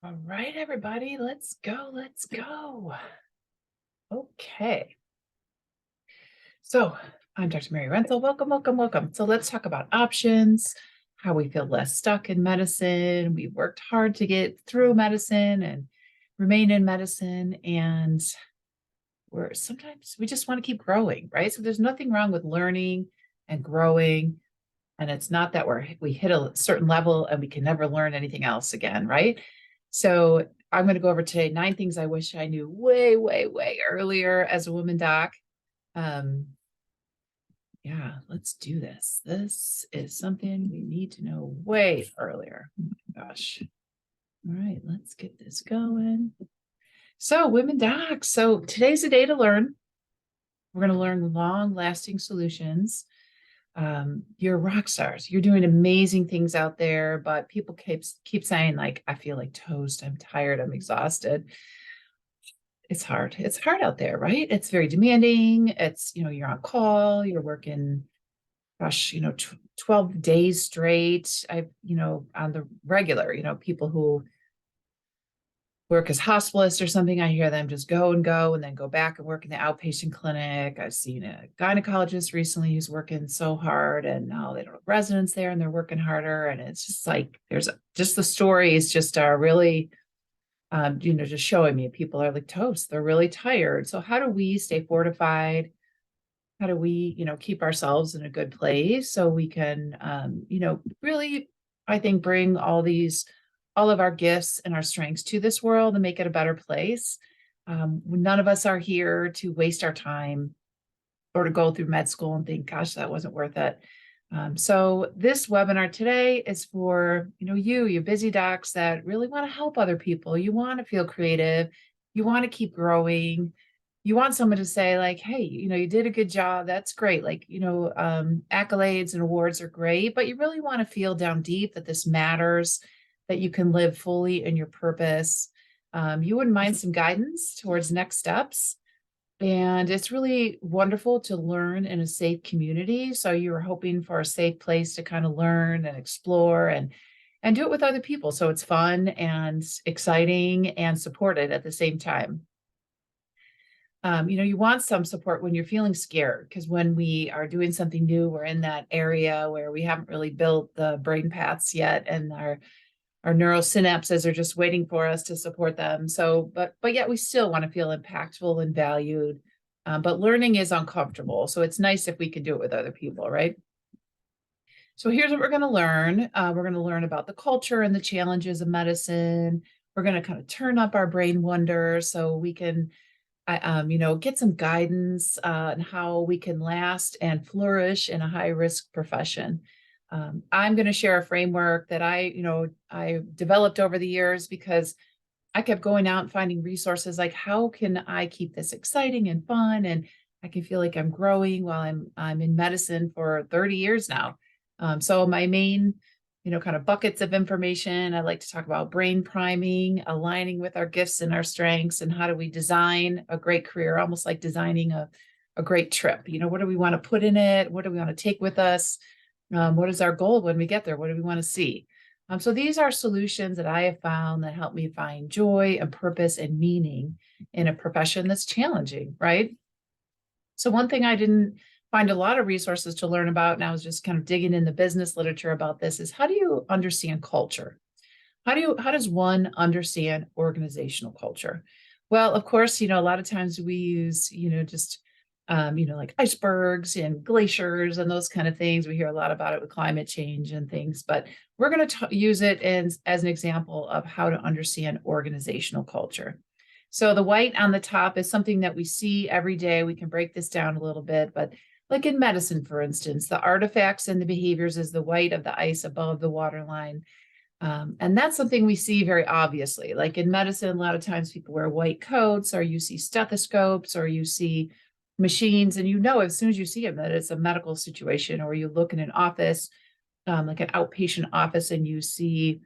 All right, everybody, let's go. Let's go. Okay. So I'm Dr. Mary Renthal. Welcome, welcome, welcome. So let's talk about options, how we feel less stuck in medicine. We worked hard to get through medicine and remain in medicine. And we just want to keep growing, right? So there's nothing wrong with learning and growing. And it's not that we hit a certain level and we can never learn anything else again, right? So I'm going to go over today 9 things I wish I knew way, way, way earlier as a woman doc. Um, yeah, let's do this. This is something we need to know way earlier. Oh my gosh. All right, let's get this going. So, women docs. So today's the day to learn. We're going to learn long-lasting solutions. You're rock stars. You're doing amazing things out there, but people keep saying, like, I feel like toast. I'm tired. I'm exhausted. It's hard. It's hard out there, right? It's very demanding. You're on call, you're working, gosh, 12 days straight. On the regular, people who work as hospitalists or something, I hear them just go and go and then go back and work in the outpatient clinic. I've seen a gynecologist recently who's working so hard, and now they don't have residents there and they're working harder. And it's just like, just the stories just are really, just showing me people are like toast. They're really tired. So how do we stay fortified? How do we, keep ourselves in a good place so we can, really, I think, bring all of our gifts and our strengths to this world and make it a better place. None of us are here to waste our time or to go through med school and think, gosh, that wasn't worth it. So this webinar today is for, you busy docs that really want to help other people. You want to feel creative. You want to keep growing. You want someone to say, like, hey, you did a good job. That's great. Like, accolades and awards are great, but you really want to feel down deep that this matters, that you can live fully in your purpose. You wouldn't mind some guidance towards next steps. And it's really wonderful to learn in a safe community. So you were hoping for a safe place to kind of learn and explore and do it with other people. So it's fun and exciting and supported at the same time. You want some support when you're feeling scared, because when we are doing something new, we're in that area where we haven't really built the brain paths yet, and our neural synapses are just waiting for us to support them. So, but yet we still want to feel impactful and valued. But learning is uncomfortable. So it's nice if we can do it with other people, right? So here's what we're going to learn. We're going to learn about the culture and the challenges of medicine. We're going to kind of turn up our brain wonder so we can get some guidance on how we can last and flourish in a high risk profession. I'm going to share a framework that I developed over the years because I kept going out and finding resources like, how can I keep this exciting and fun, and I can feel like I'm growing while I'm in medicine for 30 years now. So my main, kind of buckets of information, I like to talk about brain priming, aligning with our gifts and our strengths, and how do we design a great career, almost like designing a great trip. What do we want to put in it? What do we want to take with us? What is our goal when we get there? What do we want to see? So these are solutions that I have found that help me find joy and purpose and meaning in a profession that's challenging, right? So one thing I didn't find a lot of resources to learn about, and I was just kind of digging in the business literature about this, is how do you understand culture? How does one understand organizational culture? Well, of course, a lot of times we use, just like icebergs and glaciers and those kind of things. We hear a lot about it with climate change and things, but we're going to use it as an example of how to understand organizational culture. So the white on the top is something that we see every day. We can break this down a little bit, but like in medicine, for instance, the artifacts and the behaviors is the white of the ice above the waterline. And that's something we see very obviously. Like in medicine, a lot of times people wear white coats, or you see stethoscopes, or you see machines, and as soon as you see them that it's a medical situation. Or you look in an office, like an outpatient office, and you see,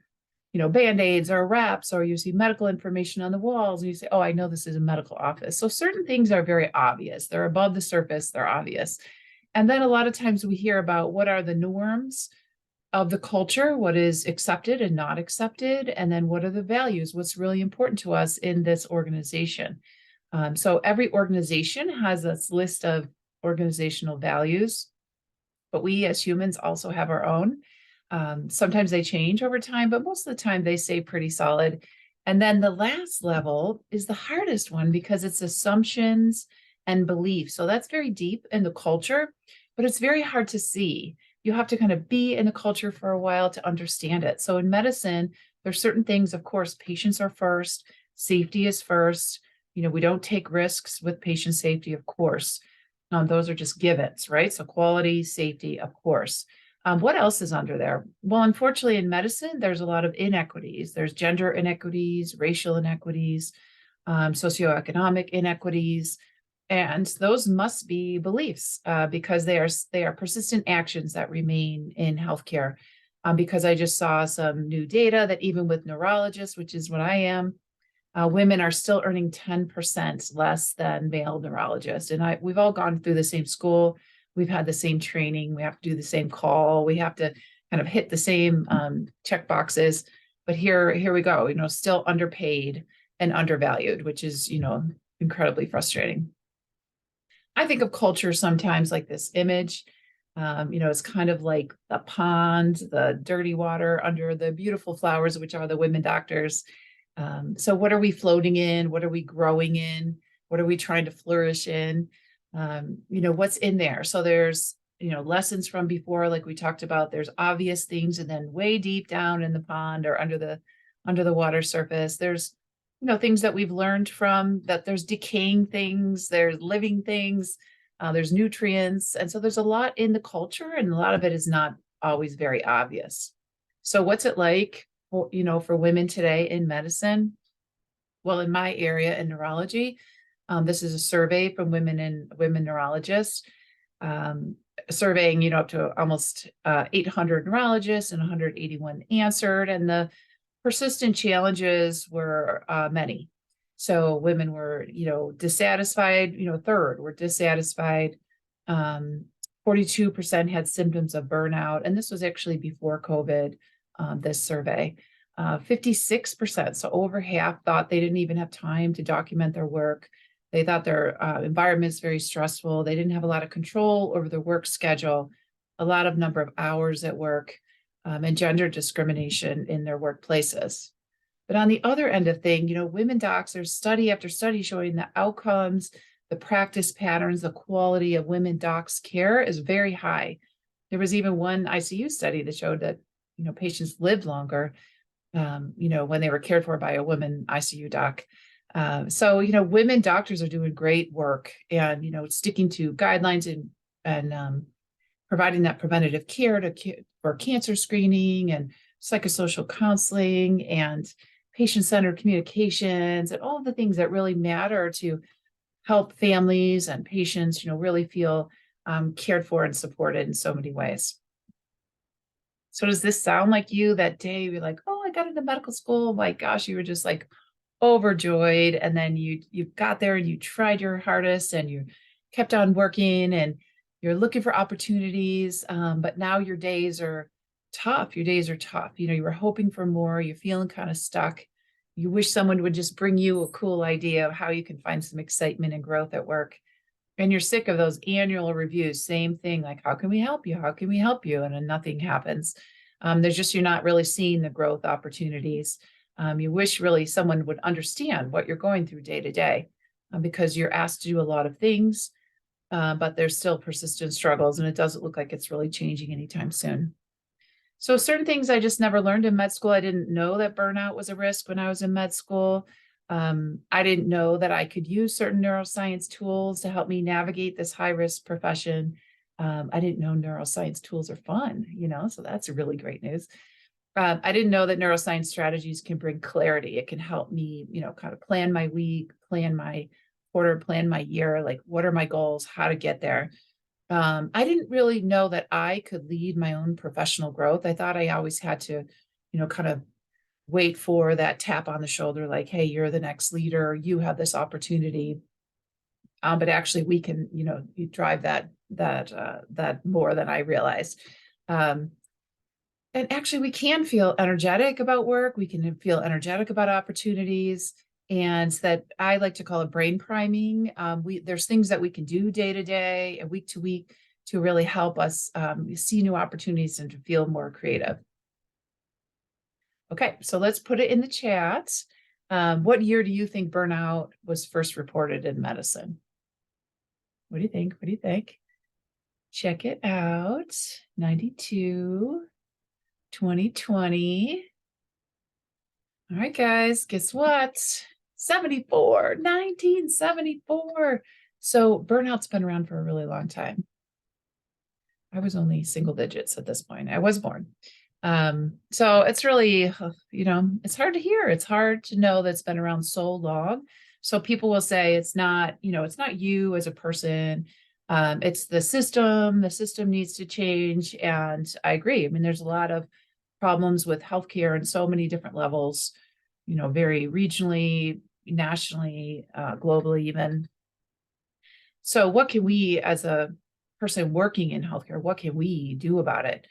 Band-Aids or wraps, or you see medical information on the walls, and you say, oh, I know this is a medical office. So certain things are very obvious. They're above the surface, they're obvious. And then a lot of times we hear about what are the norms. of the culture, what is accepted and not accepted, and then what are the values, what's really important to us in this organization. So every organization has this list of organizational values, but we as humans also have our own. Sometimes they change over time, but most of the time they stay pretty solid. And then the last level is the hardest one because it's assumptions and beliefs. So that's very deep in the culture, but it's very hard to see. You have to kind of be in the culture for a while to understand it. So in medicine, there's certain things, of course, patients are first, safety is first. We don't take risks with patient safety, of course. Those are just givens, right? So quality, safety, of course. What else is under there? Well, unfortunately, in medicine, there's a lot of inequities. There's gender inequities, racial inequities, socioeconomic inequities, and those must be beliefs because they are persistent actions that remain in healthcare. Because I just saw some new data that even with neurologists, which is what I am, women are still earning 10% less than male neurologists. And we've all gone through the same school. We've had the same training. We have to do the same call. We have to kind of hit the same check boxes. But here we go, still underpaid and undervalued, which is, incredibly frustrating. I think of culture sometimes like this image. It's kind of like the pond, the dirty water under the beautiful flowers, which are the women doctors. So what are we floating in? What are we growing in? What are we trying to flourish in? What's in there? So there's, lessons from before, like we talked about, there's obvious things, and then way deep down in the pond or under the water surface, there's, things that we've learned from that. There's decaying things, there's living things, there's nutrients. And so there's a lot in the culture, and a lot of it is not always very obvious. So what's it like for women today in medicine? Well, in my area in neurology, this is a survey from women neurologists, surveying, up to almost 800 neurologists, and 181 answered. And the persistent challenges were many. So women were, dissatisfied, a third were dissatisfied. 42% had symptoms of burnout. And this was actually before COVID. This survey, 56%, so over half, thought they didn't even have time to document their work. They thought their environment is very stressful. They didn't have a lot of control over their work schedule, a lot of number of hours at work, and gender discrimination in their workplaces. But on the other end of thing, women docs, there's study after study showing the outcomes, the practice patterns, the quality of women docs' care is very high. There was even one ICU study that showed that patients lived longer, when they were cared for by a woman ICU doc. So, women doctors are doing great work, and, sticking to guidelines and providing that preventative care for cancer screening and psychosocial counseling and patient-centered communications and all the things that really matter to help families and patients, really feel cared for and supported in so many ways. So does this sound like you that day? You're like, oh, I got into medical school. My gosh, you were just like overjoyed. And then you got there and you tried your hardest and you kept on working and you're looking for opportunities. But now your days are tough. Your days are tough. You were hoping for more. You're feeling kind of stuck. You wish someone would just bring you a cool idea of how you can find some excitement and growth at work. And you're sick of those annual reviews, same thing, like, how can we help you? How can we help you? And then nothing happens. You're not really seeing the growth opportunities. You wish really someone would understand what you're going through day to day, because you're asked to do a lot of things, but there's still persistent struggles, and it doesn't look like it's really changing anytime soon. So certain things I just never learned in med school. I didn't know that burnout was a risk when I was in med school. I didn't know that I could use certain neuroscience tools to help me navigate this high-risk profession. I didn't know neuroscience tools are fun, so that's really great news. I didn't know that neuroscience strategies can bring clarity. It can help me, kind of plan my week, plan my quarter, plan my year, like what are my goals, how to get there. I didn't really know that I could lead my own professional growth. I thought I always had to, kind of wait for that tap on the shoulder, like, hey, you're the next leader, you have this opportunity. But actually we can, you drive that more than I realized. And actually, we can feel energetic about work. We can feel energetic about opportunities. And that I like to call it brain priming. There's things that we can do day to day and week to week to really help us see new opportunities and to feel more creative. Okay, so let's put it in the chat. What year do you think burnout was first reported in medicine? What do you think? What do you think? Check it out. 92, 2020. All right, guys, guess what? 74, 1974. So burnout's been around for a really long time. I was only single digits at this point. I was born. So it's really, it's hard to hear. It's hard to know that's been around so long. So people will say it's not, it's not you as a person. It's the system. The system needs to change. And I agree. I mean, there's a lot of problems with healthcare in so many different levels, very regionally, nationally, globally, even. So what can we, as a person working in healthcare, what can we do about it?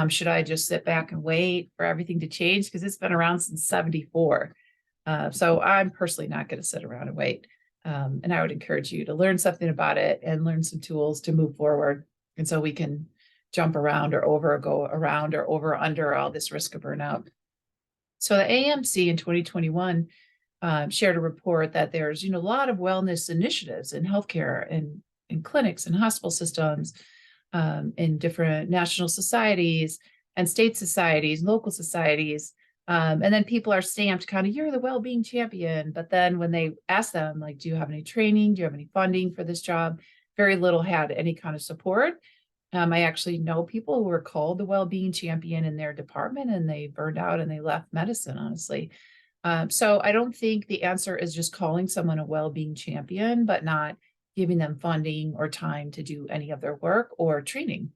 Should I just sit back and wait for everything to change? Because it's been around since 74. So I'm personally not going to sit around and wait. And I would encourage you to learn something about it and learn some tools to move forward. And so we can jump around or go around or over under all this risk of burnout. So the AMC in 2021 shared a report that there's a lot of wellness initiatives in healthcare and in clinics and hospital systems, in different national societies and state societies, local societies. And then people are stamped kind of, you're the well-being champion. But then when they ask them, like, do you have any training? Do you have any funding for this job? Very little had any kind of support. I actually know people who were called the well-being champion in their department and they burned out and they left medicine, honestly. So I don't think the answer is just calling someone a well-being champion, but not giving them funding or time to do any of their work or training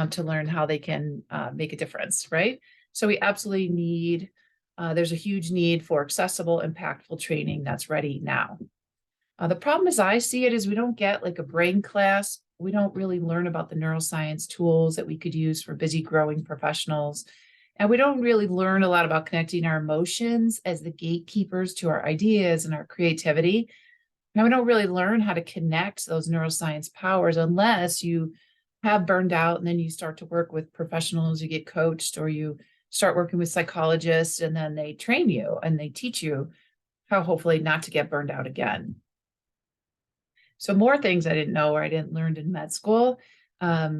to learn how they can make a difference, right? So we absolutely need, there's a huge need for accessible, impactful training that's ready now. The problem as I see it is we don't get like a brain class. We don't really learn about the neuroscience tools that we could use for busy growing professionals. And we don't really learn a lot about connecting our emotions as the gatekeepers to our ideas and our creativity. Now, we don't really learn how to connect those neuroscience powers unless you have burned out and then you start to work with professionals, you get coached, or you start working with psychologists and then they train you and they teach you how hopefully not to get burned out again. So more things I didn't know or I didn't learn in med school. I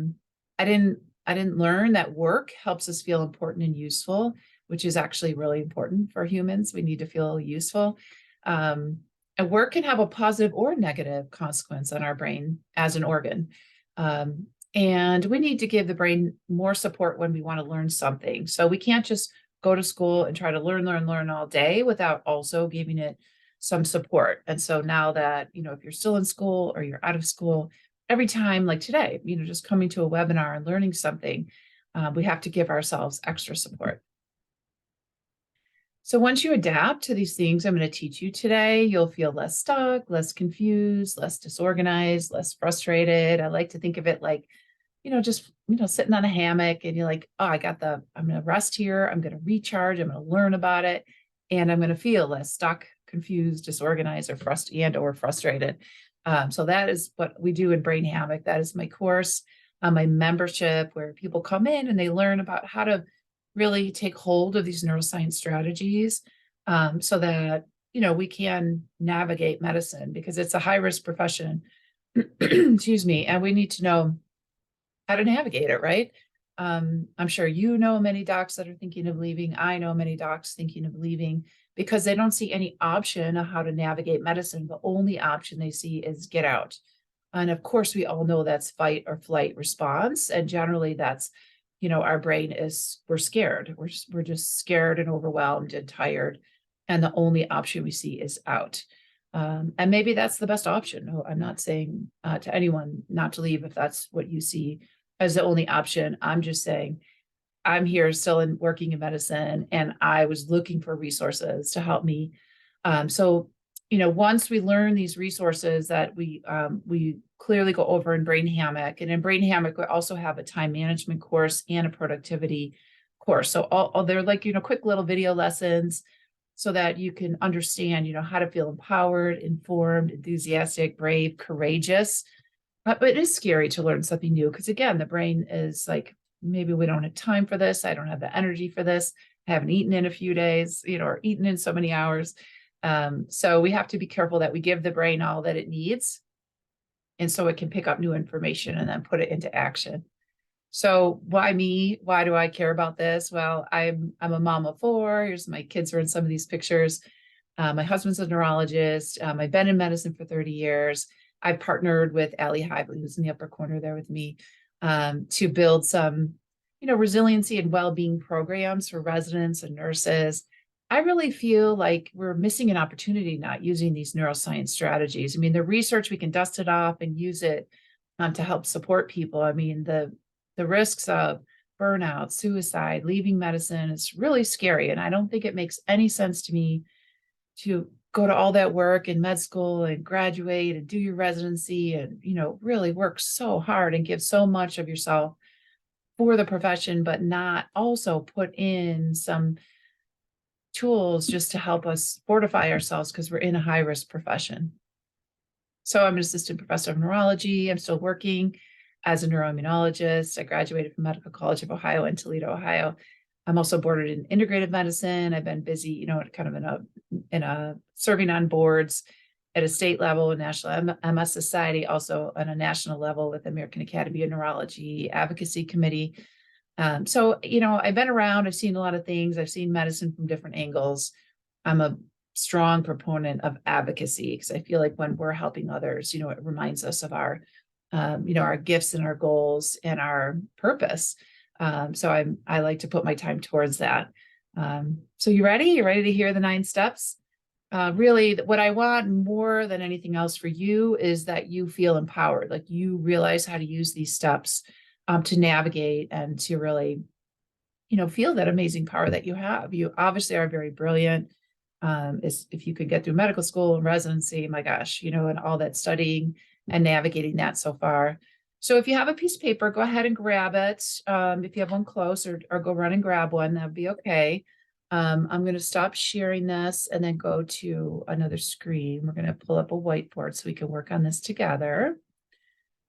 didn't learn that work helps us feel important and useful, which is actually really important for humans. We need to feel useful. And work can have a positive or negative consequence on our brain as an organ. And we need to give the brain more support when we want to learn something. So we can't just go to school and try to learn all day without also giving it some support. And so now that, if you're still in school or you're out of school, every time like today, just coming to a webinar and learning something, we have to give ourselves extra support. So once you adapt to these things I'm going to teach you today, you'll feel less stuck, less confused, less disorganized, less frustrated. I like to think of it like, just, sitting on a hammock and you're like, oh, I'm going to rest here. I'm going to recharge. I'm going to learn about it. And I'm going to feel less stuck, confused, disorganized, or frustrated. So that is what we do in Brain Hammock. That is my course, my membership, where people come in and they learn about how to really take hold of these neuroscience strategies, so that, we can navigate medicine, because it's a high-risk profession, excuse me, and we need to know how to navigate it, right? I'm sure many docs that are thinking of leaving. I know many docs thinking of leaving because they don't see any option of how to navigate medicine. The only option they see is get out. And of course, we all know that's fight or flight response. And generally that's, our brain we're scared. We're just scared and overwhelmed and tired. And the only option we see is out. And maybe that's the best option. No, I'm not saying to anyone not to leave if that's what you see as the only option. I'm just saying I'm here still working in medicine, and I was looking for resources to help me. So, once we learn these resources that we clearly go over in Brain Hammock, and in Brain Hammock, we also have a time management course and a productivity course. So all they're like, quick little video lessons so that you can understand, how to feel empowered, informed, enthusiastic, brave, courageous. But it is scary to learn something new because, again, the brain is like, maybe we don't have time for this. I don't have the energy for this. I haven't eaten in a few days, or eaten in so many hours. So we have to be careful that we give the brain all that it needs. And so it can pick up new information and then put it into action. So why me? Why do I care about this? Well, I'm a mom of four. Here's my kids are in some of these pictures. My husband's a neurologist. I've been in medicine for 30 years. I've partnered with Allie Hively, who's in the upper corner there with me, to build some, resiliency and well-being programs for residents and nurses. I really feel like we're missing an opportunity not using these neuroscience strategies. I mean, the research, we can dust it off and use it to help support people. I mean, the risks of burnout, suicide, leaving medicine, it's really scary. And I don't think it makes any sense to me to go to all that work in med school and graduate and do your residency and, really work so hard and give so much of yourself for the profession, but not also put in some tools just to help us fortify ourselves because we're in a high risk profession. So I'm an assistant professor of neurology. I'm still working as a neuroimmunologist. I graduated from Medical College of Ohio in Toledo, Ohio. I'm also boarded in integrative medicine. I've been busy, kind of in a serving on boards at a state level, a national MS Society, also on a national level with the American Academy of Neurology Advocacy Committee. So, I've been around, I've seen a lot of things. I've seen medicine from different angles. I'm a strong proponent of advocacy because I feel like when we're helping others, it reminds us of our, our gifts and our goals and our purpose. So I like to put my time towards that. So you ready? You ready to hear the 9 steps? Really, what I want more than anything else for you is that you feel empowered, like you realize how to use these steps to navigate and to really, feel that amazing power that you have. You obviously are very brilliant. If you could get through medical school and residency, my gosh, and all that studying and navigating that so far. So if you have a piece of paper, go ahead and grab it. If you have one close or go run and grab one, that'd be okay. I'm going to stop sharing this and then go to another screen. We're going to pull up a whiteboard so we can work on this together.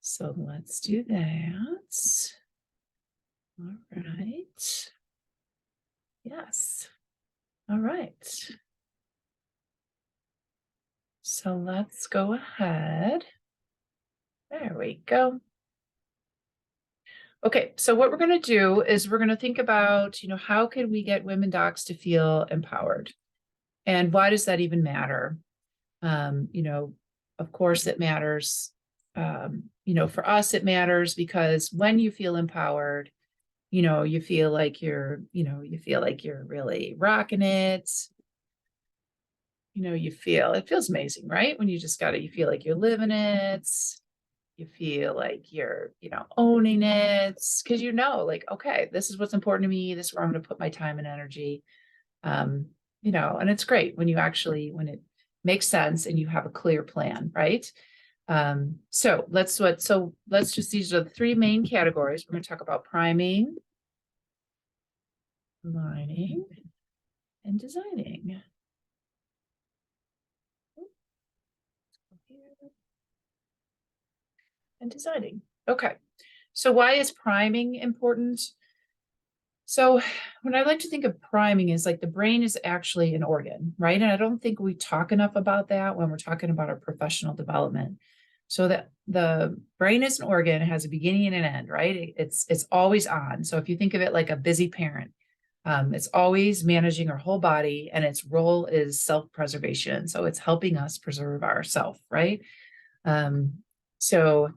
So let's do that. All right. Yes. All right. So let's go ahead. There we go. Okay, so what we're going to do is we're going to think about, how can we get women docs to feel empowered? And why does that even matter? Of course it matters. For us, it matters because when you feel empowered, you feel like you're really rocking it. It feels amazing, right? When you feel like you're living it. You feel like you're, owning it because like, okay, this is what's important to me. This is where I'm going to put my time and energy. And it's great when when it makes sense and you have a clear plan, right? So these are the 3 main categories. We're going to talk about priming, aligning, and designing. And designing. Okay. So why is priming important? So when I like to think of priming is like the brain is actually an organ, right? And I don't think we talk enough about that when we're talking about our professional development. So that the brain is an organ, it has a beginning and an end, right? It's always on. So if you think of it like a busy parent, it's always managing our whole body and its role is self-preservation. So it's helping us preserve ourself, right? So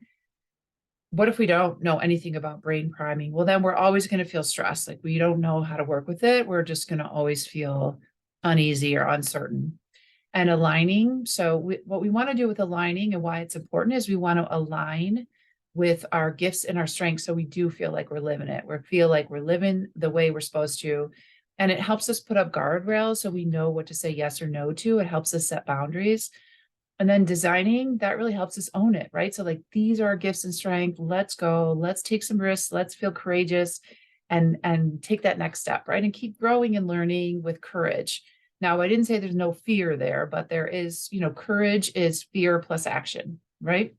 what if we don't know anything about brain priming? Well, then we're always going to feel stressed. Like we don't know how to work with it. We're just going to always feel uneasy or uncertain. And aligning. So what we want to do with aligning and why it's important is we want to align with our gifts and our strengths. So we do feel like we're living it. We feel like we're living the way we're supposed to. And it helps us put up guardrails so we know what to say yes or no to. It helps us set boundaries. And then designing, that really helps us own it, right? So like, these are our gifts and strengths. Let's go. Let's take some risks. Let's feel courageous. and take that next step, right? And keep growing and learning with courage. Now, I didn't say there's no fear there, but there is, courage is fear plus action, right?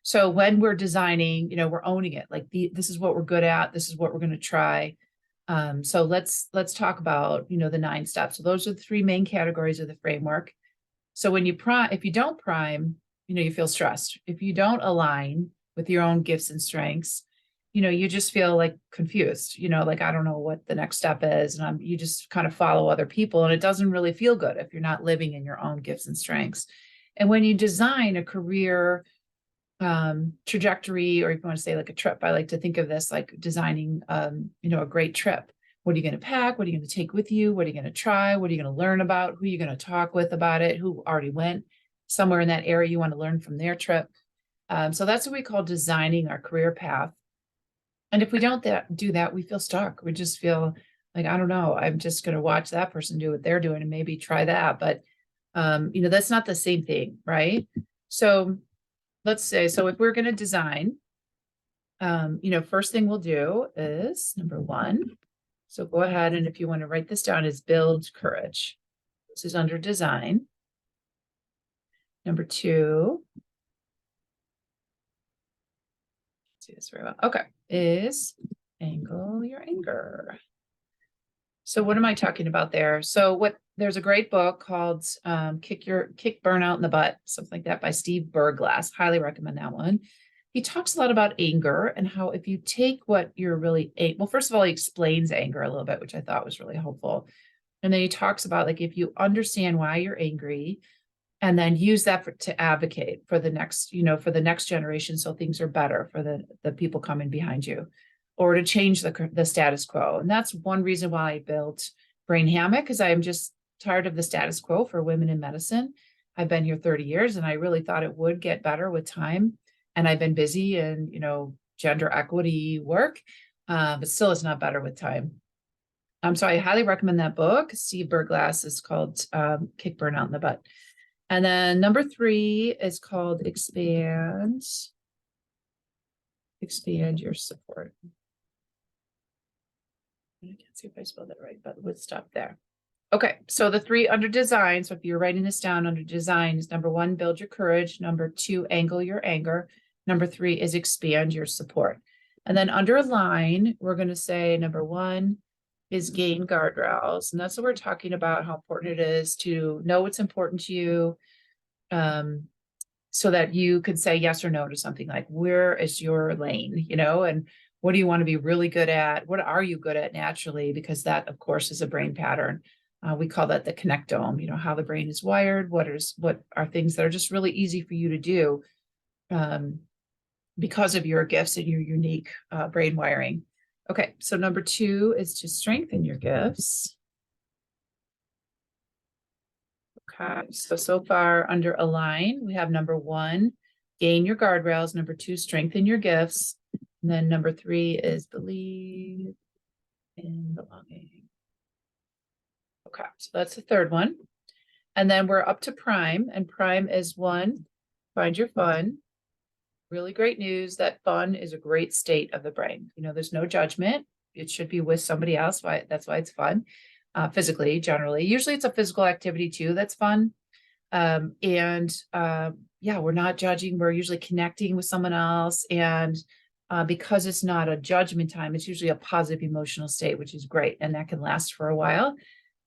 So when we're designing, we're owning it. Like this is what we're good at. This is what we're going to try. So let's talk about, the 9 steps. So those are the 3 main categories of the framework. So when you prime, if you don't prime, you feel stressed. If you don't align with your own gifts and strengths, you just feel like confused, like, I don't know what the next step is. And you just kind of follow other people, and it doesn't really feel good if you're not living in your own gifts and strengths. And when you design a career trajectory, or if you want to say like a trip, I like to think of this like designing, a great trip. What are you going to pack? What are you going to take with you? What are you going to try? What are you going to learn about? Who are you going to talk with about it? Who already went somewhere in that area you want to learn from their trip? So that's what we call designing our career path. And if we don't do that, we feel stuck. We just feel like, I don't know, I'm just going to watch that person do what they're doing and maybe try that. But, that's not the same thing, right? So let's say, so if we're going to design, first thing we'll do is number 1. So go ahead, and if you want to write this down, is build courage. This is under design. Number 2, see this very well. Okay, is angle your anger. So what am I talking about there? So there's a great book called Kick Burnout in the Butt, something like that, by Steve Berglass. Highly recommend that one. He talks a lot about anger and how if you take what you're really, well, first of all, he explains anger a little bit, which I thought was really helpful. And then he talks about like, if you understand why you're angry, and then use that to advocate for the next, for the next generation, so things are better for the people coming behind you, or to change the status quo. And that's one reason why I built Brain Hammock, because I'm just tired of the status quo for women in medicine. I've been here 30 years, and I really thought it would get better with time. And I've been busy in, gender equity work, but still it's not better with time. So I highly recommend that book. Steve Berglass is called Kick Burnout in the Butt. And then number 3 is called expand your support. I can't see if I spelled that right, but we'll stop there. Okay, so the 3 under design. So if you're writing this down, under design is number 1, build your courage. Number 2, angle your anger. Number 3 is expand your support. And then under align, we're going to say number 1 is gain guardrails. And that's what we're talking about, how important it is to know what's important to you, so that you could say yes or no to something, like, where is your lane, and what do you want to be really good at? What are you good at naturally? Because that, of course, is a brain pattern. We call that the connectome, how the brain is wired, what are things that are just really easy for you to do because of your gifts and your unique brain wiring. Okay, so number 2 is to strengthen your gifts. Okay, so far under align, we have number 1, gain your guardrails. Number 2, strengthen your gifts. And then number 3 is believe in belonging. Okay, so that's the 3rd one. And then we're up to prime, and prime is 1, find your fun. Really great news that fun is a great state of the brain. There's no judgment. It should be with somebody else. That's why it's fun. Physically, generally. Usually it's a physical activity too that's fun. We're not judging. We're usually connecting with someone else. And because it's not a judgment time, it's usually a positive emotional state, which is great. And that can last for a while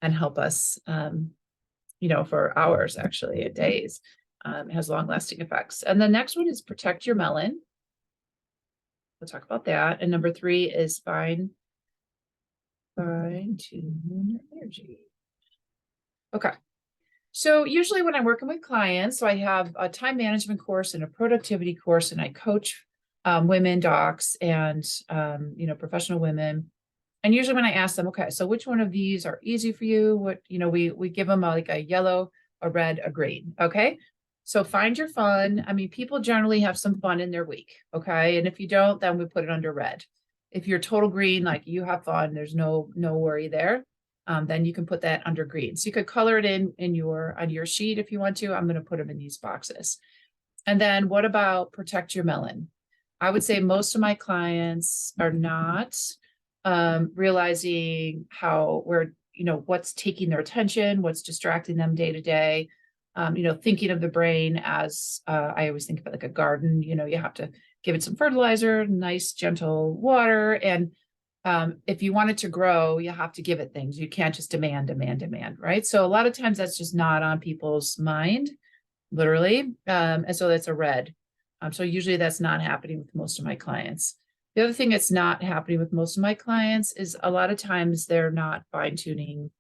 and help us, for hours, actually, and days. It has long-lasting effects. And the next one is protect your melon. We'll talk about that. And number 3 is fine-tune your energy. Okay. So usually when I'm working with clients, so I have a time management course and a productivity course, and I coach women docs and, professional women. And usually when I ask them, okay, so which one of these are easy for you? What, we give them like a yellow, a red, a green. Okay. So find your fun. I mean, people generally have some fun in their week. Okay. And if you don't, then we put it under red. If you're total green, like you have fun, there's no worry there. Then you can put that under green. So you could color it on your sheet if you want to. I'm going to put them in these boxes. And then what about protect your melon? I would say most of my clients are not realizing what's taking their attention, what's distracting them day to day. Thinking of the brain as I always think of it like a garden. You have to give it some fertilizer, nice, gentle water. And if you want it to grow, you have to give it things. You can't just demand, right? So a lot of times that's just not on people's mind, literally. And so that's a red. So usually that's not happening with most of my clients. The other thing that's not happening with most of my clients is a lot of times they're not fine-tuning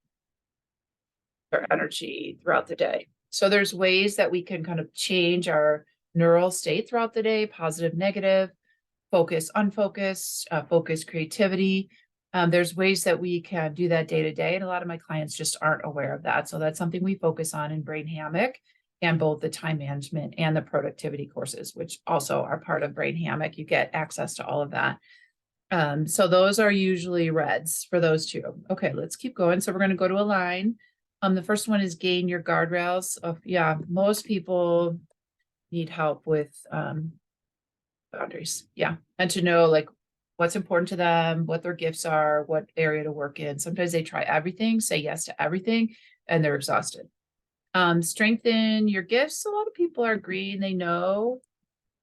their energy throughout the day. So there's ways that we can kind of change our neural state throughout the day, positive, negative, focus, unfocused, focus, creativity. There's ways that we can do that day to day. And a lot of my clients just aren't aware of that. So that's something we focus on in Brain Hammock and both the time management and the productivity courses, which also are part of Brain Hammock. You get access to all of that. So those are usually reds for those two. Okay, let's keep going. So we're going to go to align. The first one is gain your guardrails. Most people need help with boundaries. Yeah. And to know like what's important to them, what their gifts are, what area to work in. Sometimes they try everything, say yes to everything, and they're exhausted. Strengthen your gifts. A lot of people are green. They know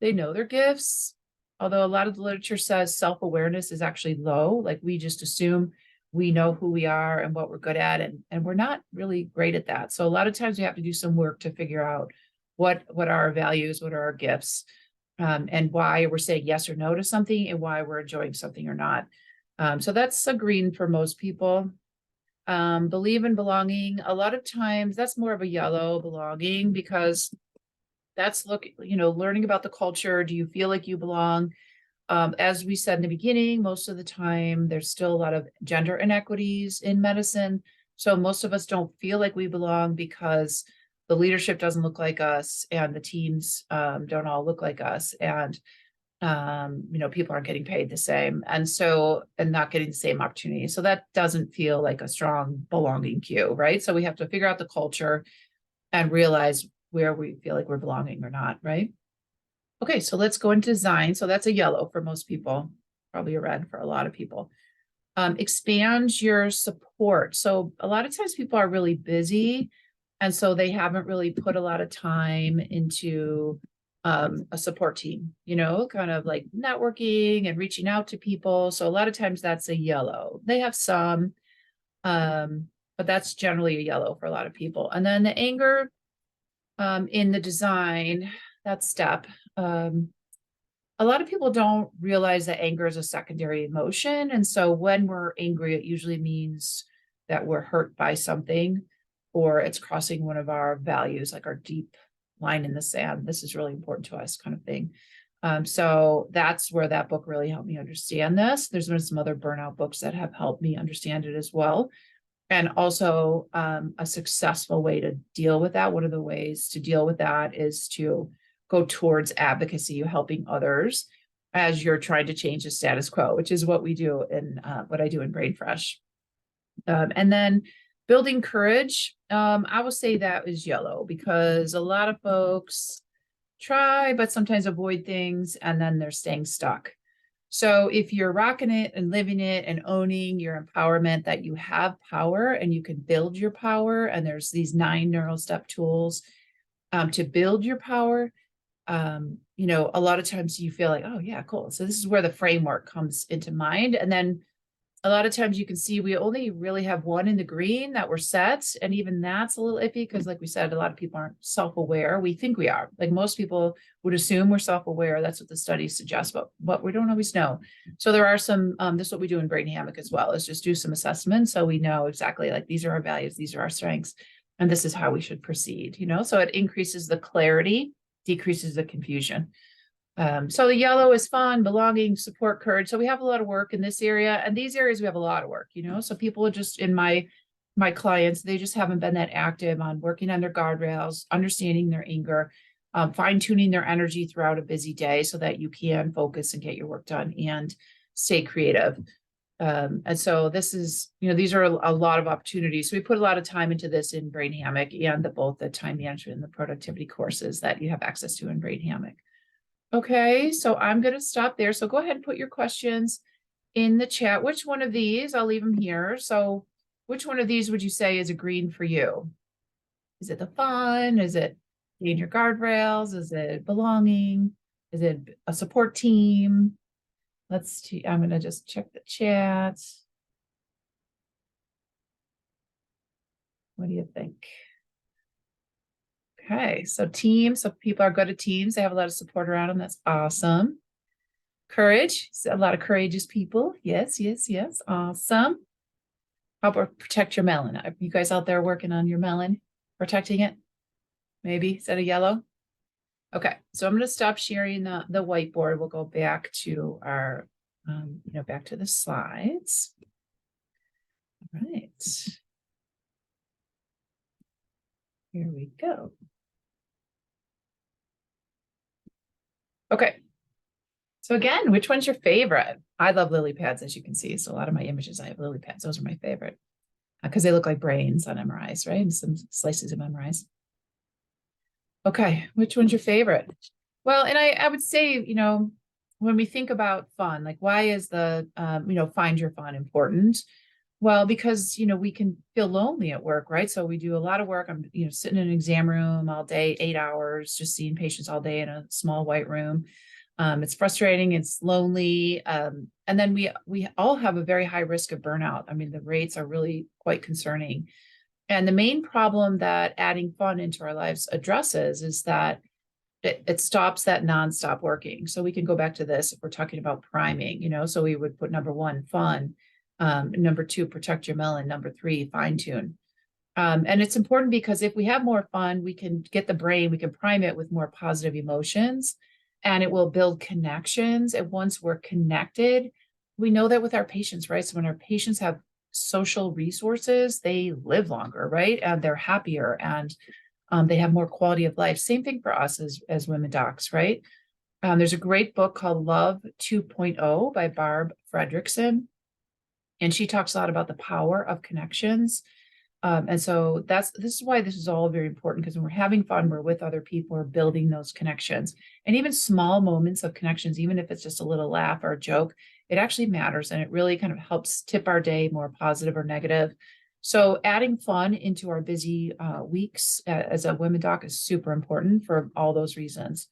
their gifts. Although a lot of the literature says self-awareness is actually low. Like we just assume we know who we are and what we're good at. And we're not really great at that. So a lot of times we have to do some work to figure out what are our values, what are our gifts, and why we're saying yes or no to something and why we're enjoying something or not. So that's a green for most people. Believe in belonging. A lot of times that's more of a yellow, belonging, because that's learning about the culture. Do you feel like you belong? As we said in the beginning, most of the time there's still a lot of gender inequities in medicine. So most of us don't feel like we belong because the leadership doesn't look like us and the teams don't all look like us. And people aren't getting paid the same. And not getting the same opportunity. So that doesn't feel like a strong belonging cue, right? So we have to figure out the culture and realize where we feel like we're belonging or not, right? Okay, so let's go into design. So that's a yellow for most people, probably a red for a lot of people. Expand your support. So a lot of times people are really busy, and so they haven't really put a lot of time into a support team, kind of like networking and reaching out to people. So a lot of times that's a yellow. They have some, but that's generally a yellow for a lot of people. And then the anger in the design, that step. A lot of people don't realize that anger is a secondary emotion. And so when we're angry, it usually means that we're hurt by something or it's crossing one of our values, like our deep line in the sand. This is really important to us kind of thing. So that's where that book really helped me understand this. There's been some other burnout books that have helped me understand it as well. And also a successful way to deal with that. One of the ways to deal with that is to go towards advocacy, helping others as you're trying to change the status quo, which is what we do in what I do in Brain Fresh. And then building courage, I will say that is yellow because a lot of folks try, but sometimes avoid things and then they're staying stuck. So if you're rocking it and living it and owning your empowerment, that you have power and you can build your power, and there's these 9 neural step tools to build your power. A lot of times you feel like, oh yeah, cool. So this is where the framework comes into mind. And then a lot of times you can see we only really have one in the green that we're set. And even that's a little iffy because like we said, a lot of people aren't self-aware. We think we are. Like most people would assume we're self-aware. That's what the studies suggest, but we don't always know. So there are some, this is what we do in Brain Hammock as well, is just do some assessments. So we know exactly like these are our values, these are our strengths, and this is how we should proceed, so it increases the clarity, decreases the confusion. So the yellow is fun, belonging, support, courage. So we have a lot of work in this area, and these areas we have a lot of work, so people are just in my clients, they just haven't been that active on working on their guardrails, understanding their anger, fine-tuning their energy throughout a busy day so that you can focus and get your work done and stay creative. And so this is, these are a lot of opportunities. So we put a lot of time into this in Brain Hammock and both the time management and the productivity courses that you have access to in Brain Hammock. Okay, so I'm going to stop there. So go ahead and put your questions in the chat, which one of these, I'll leave them here. So which one of these would you say is a green for you? Is it the fun? Is it being your guardrails? Is it belonging? Is it a support team? Let's see. I'm going to just check the chat. What do you think? Okay, so team. So people are good at teams. They have a lot of support around them. That's awesome. Courage. A lot of courageous people. Yes, yes, yes. Awesome. How about protect your melon? Are you guys out there working on your melon? Protecting it? Maybe. Is that a yellow? Okay, so I'm going to stop sharing the whiteboard. We'll go back to our, back to the slides. All right. Here we go. Okay. So again, which one's your favorite? I love lily pads, as you can see. So a lot of my images, I have lily pads. Those are my favorite because they look like brains on MRIs, right? And some slices of MRIs. Okay, which one's your favorite? Well, and I would say, when we think about fun, like why is the, find your fun important? Well, because, we can feel lonely at work, right? So we do a lot of work. I'm, sitting in an exam room all day, 8 hours, just seeing patients all day in a small white room. It's frustrating, it's lonely. And then we all have a very high risk of burnout. I mean, the rates are really quite concerning. And the main problem that adding fun into our lives addresses is that it stops that nonstop working. So we can go back to this if we're talking about priming, so we would put number 1, fun. Number 2, protect your melon. Number 3, fine tune. And it's important because if we have more fun, we can get the brain, we can prime it with more positive emotions, and it will build connections. And once we're connected, we know that with our patients, right? So when our patients have social resources, they live longer, right? And they're happier and they have more quality of life. Same thing for us as women docs, right? There's a great book called Love 2.0 by Barb Fredrickson. And she talks a lot about the power of connections. And so this is why this is all very important, because when we're having fun, we're with other people, we're building those connections. And even small moments of connections, even if it's just a little laugh or a joke, it actually matters. And it really kind of helps tip our day more positive or negative. So adding fun into our busy weeks as a women doc is super important for all those reasons.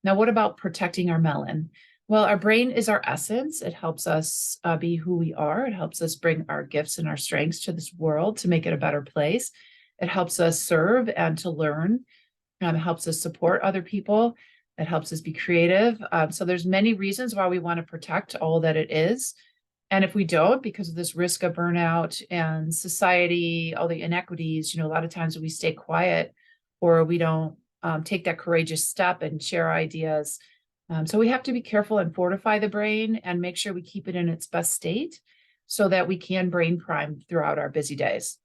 Now, what about protecting our melon? Well, our brain is our essence. It helps us be who we are. It helps us bring our gifts and our strengths to this world to make it a better place. It helps us serve and to learn. It helps us support other people. It helps us be creative. So there's many reasons why we want to protect all that it is. And if we don't, because of this risk of burnout and society, all the inequities, a lot of times we stay quiet or we don't take that courageous step and share ideas. So we have to be careful and fortify the brain and make sure we keep it in its best state so that we can brain prime throughout our busy days.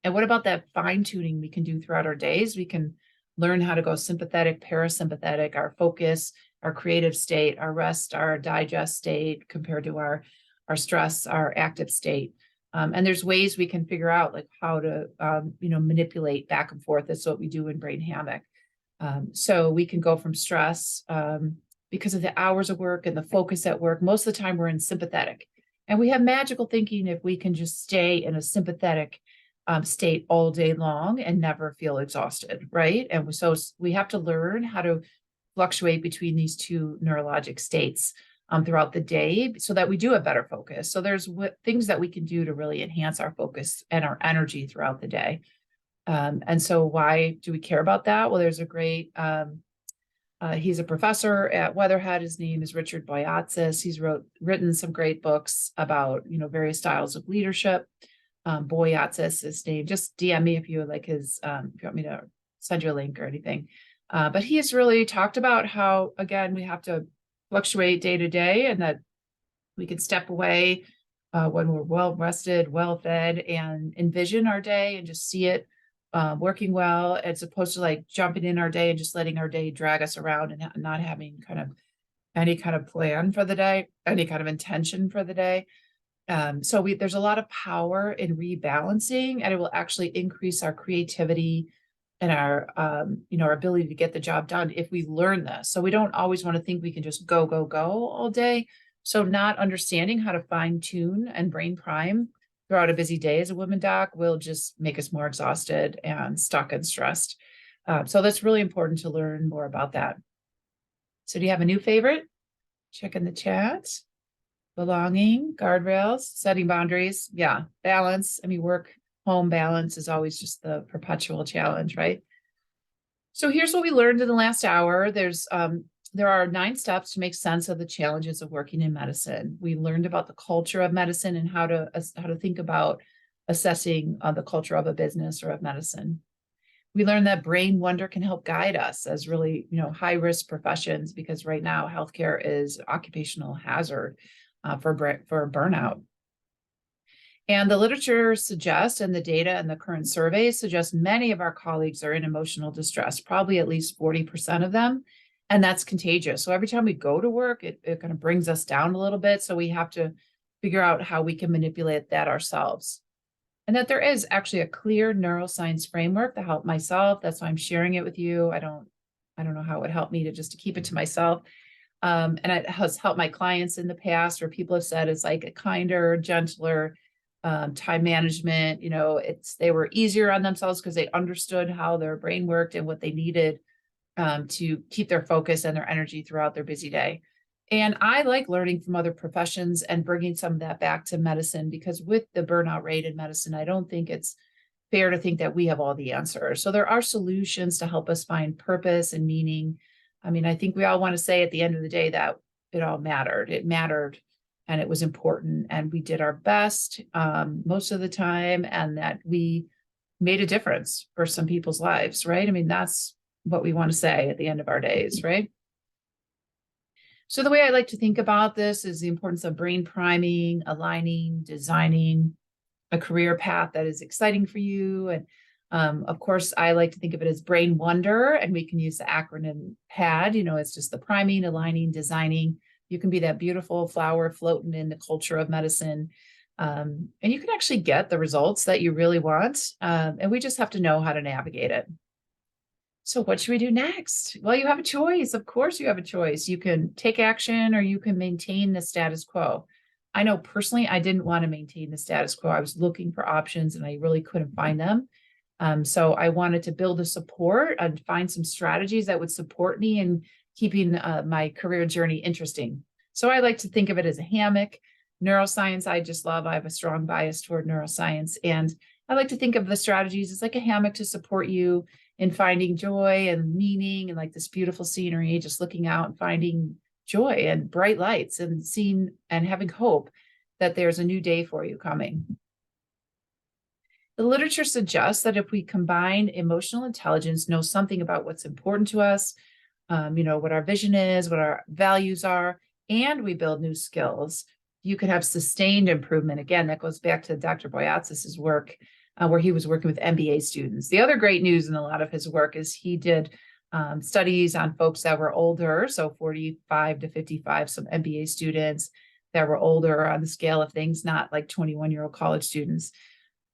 And what about that fine tuning we can do throughout our days? We can learn how to go sympathetic, parasympathetic, our focus, our creative state, our rest, our digest state compared to our stress, our active state. And there's ways we can figure out like how to, manipulate back and forth. That's what we do in Brain Hammock. So we can go from stress because of the hours of work and the focus at work. Most of the time we're in sympathetic, and we have magical thinking if we can just stay in a sympathetic state all day long and never feel exhausted, right? And so we have to learn how to fluctuate between these two neurologic states throughout the day so that we do have better focus. So there's things that we can do to really enhance our focus and our energy throughout the day. And so why do we care about that? Well, there's a great, he's a professor at Weatherhead. His name is Richard Boyatzis. He's written some great books about, various styles of leadership. Boyatzis, his name, just DM me if you would like his, if you want me to send you a link or anything. But he has really talked about how, again, we have to fluctuate day to day and that we can step away when we're well rested, well fed, and envision our day and just see it working well, as opposed to like jumping in our day and just letting our day drag us around and not having kind of any kind of plan for the day, any kind of intention for the day. So there's a lot of power in rebalancing, and it will actually increase our creativity and our, our ability to get the job done if we learn this. So we don't always want to think we can just go all day. So not understanding how to fine tune and brain prime throughout a busy day as a women doc will just make us more exhausted and stuck and stressed. So that's really important to learn more about that. So do you have a new favorite? Check in the chat. Belonging, guardrails, setting boundaries. Yeah, balance. I mean, work home balance is always just the perpetual challenge, right? So here's what we learned in the last hour. There are 9 steps to make sense of the challenges of working in medicine. We learned about the culture of medicine and how to think about assessing the culture of a business or of medicine. We learned that brain wonder can help guide us as really, high risk professions, because right now healthcare is occupational hazard for burnout. And the literature suggests, and the data and the current surveys suggest, many of our colleagues are in emotional distress, probably at least 40% of them. And that's contagious. So every time we go to work, it kind of brings us down a little bit. So we have to figure out how we can manipulate that ourselves. And that there is actually a clear neuroscience framework to help myself. That's why I'm sharing it with you. I don't know how it would help me to keep it to myself. And it has helped my clients in the past, where people have said it's like a kinder, gentler time management. They were easier on themselves because they understood how their brain worked and what they needed to keep their focus and their energy throughout their busy day. And I like learning from other professions and bringing some of that back to medicine, because with the burnout rate in medicine, I don't think it's fair to think that we have all the answers. So there are solutions to help us find purpose and meaning. I mean, I think we all want to say at the end of the day that it all mattered. It mattered and it was important. And we did our best most of the time, and that we made a difference for some people's lives, right? I mean, that's what we want to say at the end of our days, right? So the way I like to think about this is the importance of brain priming, aligning, designing a career path that is exciting for you. And of course, I like to think of it as brain wonder, and we can use the acronym PAD. It's just the priming, aligning, designing. You can be that beautiful flower floating in the culture of medicine. And you can actually get the results that you really want. And we just have to know how to navigate it. So what should we do next? Well, you have a choice. Of course, you have a choice. You can take action or you can maintain the status quo. I know personally, I didn't want to maintain the status quo. I was looking for options and I really couldn't find them. So I wanted to build a support and find some strategies that would support me in keeping my career journey interesting. So I like to think of it as a hammock. Neuroscience, I just love. I have a strong bias toward neuroscience. And I like to think of the strategies as like a hammock to support you in finding joy and meaning, and like this beautiful scenery, just looking out and finding joy and bright lights and seeing and having hope that there's a new day for you coming. The literature suggests that if we combine emotional intelligence, know something about what's important to us, what our vision is, what our values are, and we build new skills, you can have sustained improvement. Again, that goes back to Dr. Boyatzis' work, where he was working with MBA students. The other great news in a lot of his work is he did studies on folks that were older, so 45 to 55, some MBA students that were older on the scale of things, not like 21-year-old college students.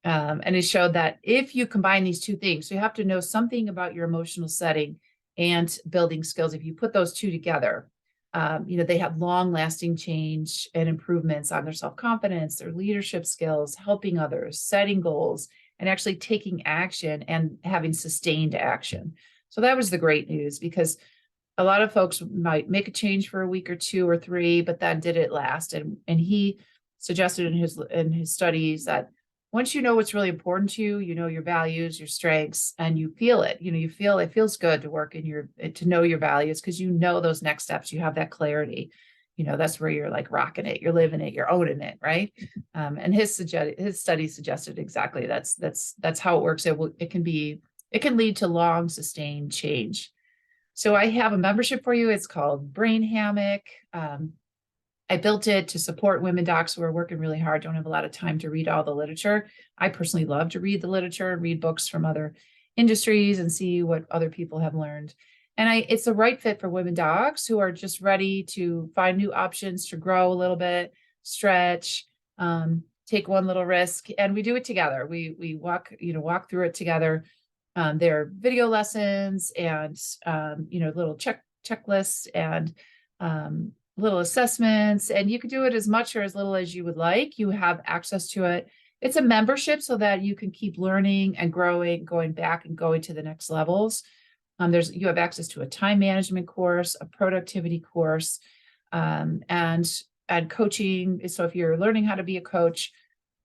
And it showed that if you combine these two things, so you have to know something about your emotional setting and building skills. If you put those two together, they have long-lasting change and improvements on their self-confidence, their leadership skills, helping others, setting goals, and actually taking action and having sustained action. So that was the great news, because a lot of folks might make a change for a week or 2 or 3, but that did it last. And he suggested in his studies that once you know what's really important to you, you know your values, your strengths, and you feel it. You feel it feels good to work to know your values, because you know those next steps. You have that clarity. That's where you're like rocking it, you're living it, you're owning it, right? And his study suggested exactly that's how it works. It can lead to long sustained change. So I have a membership for you. It's called Brain Hammock. I built it to support women docs who are working really hard, don't have a lot of time to read all the literature. I personally love to read the literature and read books from other industries and see what other people have learned. And it's the right fit for women docs who are just ready to find new options, to grow a little bit, stretch, take one little risk, and we do it together. We walk through it together. There are video lessons and little checklists and little assessments, and you can do it as much or as little as you would like. You have access to it. It's a membership so that you can keep learning and growing, going back and going to the next levels. You have access to a time management course, a productivity course, and coaching. So if you're learning how to be a coach,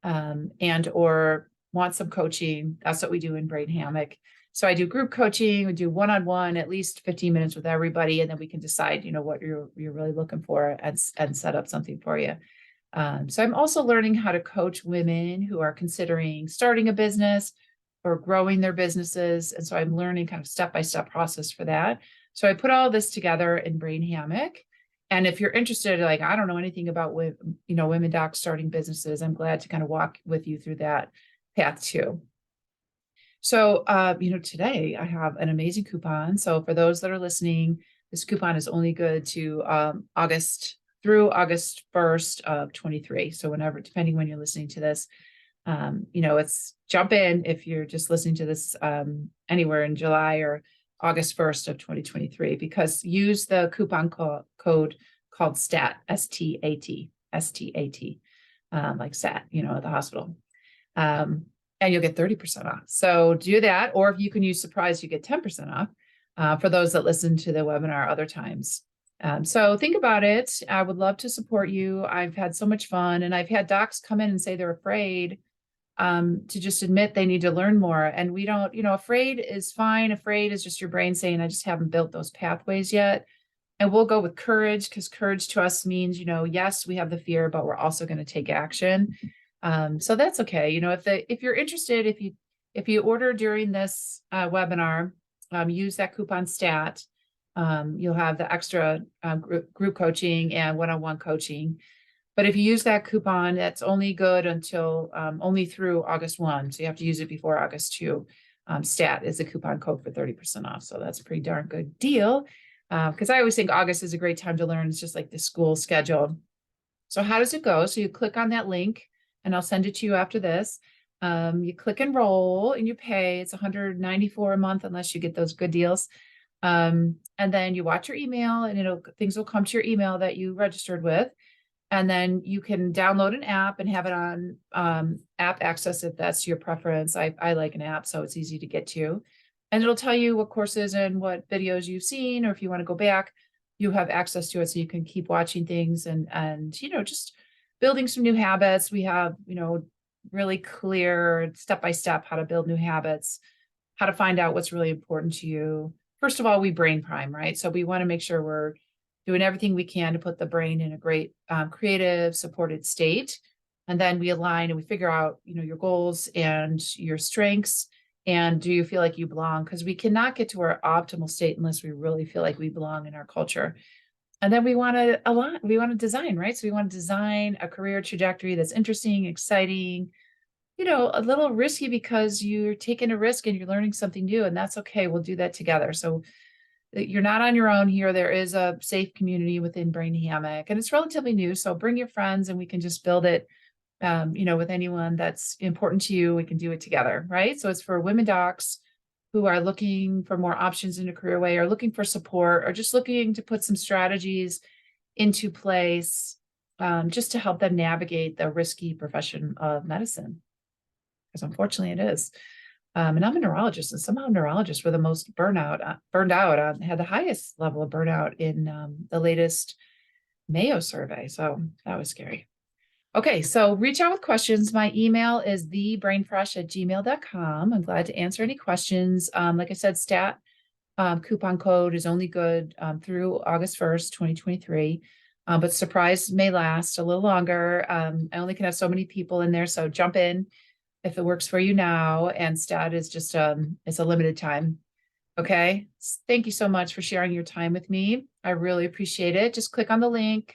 and or want some coaching, that's what we do in Brain Hammock. So I do group coaching, we do one-on-one, at least 15 minutes with everybody, and then we can decide, what you're really looking for and set up something for you. So I'm also learning how to coach women who are considering starting a business or growing their businesses. And so I'm learning kind of step-by-step process for that. So I put all this together in Brain Hammock. And if you're interested, like, I don't know anything about women docs starting businesses, I'm glad to kind of walk with you through that path too. So, today I have an amazing coupon. So for those that are listening, this coupon is only good to August through August 1st of 23. So whenever, depending when you're listening to this, it's jump in if you're just listening to this anywhere in July or August 1st of 2023, because use the coupon code called STAT, S-T-A-T, S-T-A-T, like STAT, at the hospital. And you'll get 30% off. So do that. Or if you can use surprise, you get 10% off for those that listen to the webinar other times. So think about it. I would love to support you. I've had so much fun, and I've had docs come in and say they're afraid to just admit they need to learn more. And we don't, afraid is fine. Afraid is just your brain saying, I just haven't built those pathways yet. And we'll go with courage, because courage to us means, yes, we have the fear, but we're also going to take action. So that's okay. If you're interested, if you order during this webinar, use that coupon STAT. You'll have the extra group coaching and one-on-one coaching. But if you use that coupon, that's only good until only through August 1. So you have to use it before August 2. STAT is a coupon code for 30% off. So that's a pretty darn good deal. Because I always think August is a great time to learn. It's just like the school schedule. So how does it go? So you click on that link, and I'll send it to you after this. You click enroll and you pay. It's $194 a month unless you get those good deals. And then you watch your email, and things will come to your email that you registered with. And then you can download an app and have it on app access if that's your preference. I like an app, so it's easy to get to. And it'll tell you what courses and what videos you've seen, or if you want to go back, you have access to it, so you can keep watching things and just building some new habits. We have, really clear step-by-step how to build new habits, how to find out what's really important to you. First of all, we brain prime, right? So we want to make sure we're doing everything we can to put the brain in a great creative, supported state. And then we align and we figure out, your goals and your strengths. And do you feel like you belong? Because we cannot get to our optimal state unless we really feel like we belong in our culture. And then we want to design, right? So we want to design a career trajectory that's interesting, exciting, a little risky, because you're taking a risk and you're learning something new, and that's okay. We'll do that together. So you're not on your own here. There is a safe community within Brain Hammock, and it's relatively new. So bring your friends and we can just build it, with anyone that's important to you. We can do it together, right? So it's for women docs who are looking for more options in a career way, or looking for support, or just looking to put some strategies into place just to help them navigate the risky profession of medicine. Because unfortunately it is. And I'm a neurologist, and somehow neurologists were the most burned out, had the highest level of burnout in the latest Mayo survey. So that was scary. Okay, so reach out with questions. My email is thebrainfresh@gmail.com. I'm glad to answer any questions. Like I said, STAT coupon code is only good through August 1st, 2023. But surprise may last a little longer. I only can have so many people in there, so jump in if it works for you now. And STAT is just it's a limited time. Okay, thank you so much for sharing your time with me. I really appreciate it. Just click on the link.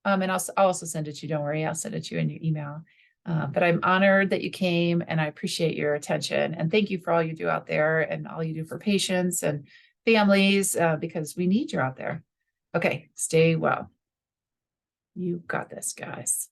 And I'll also send it to you. Don't worry, I'll send it to you in your email. But I'm honored that you came, and I appreciate your attention. And thank you for all you do out there, and all you do for patients and families, because we need you out there. Okay, stay well. You got this, guys.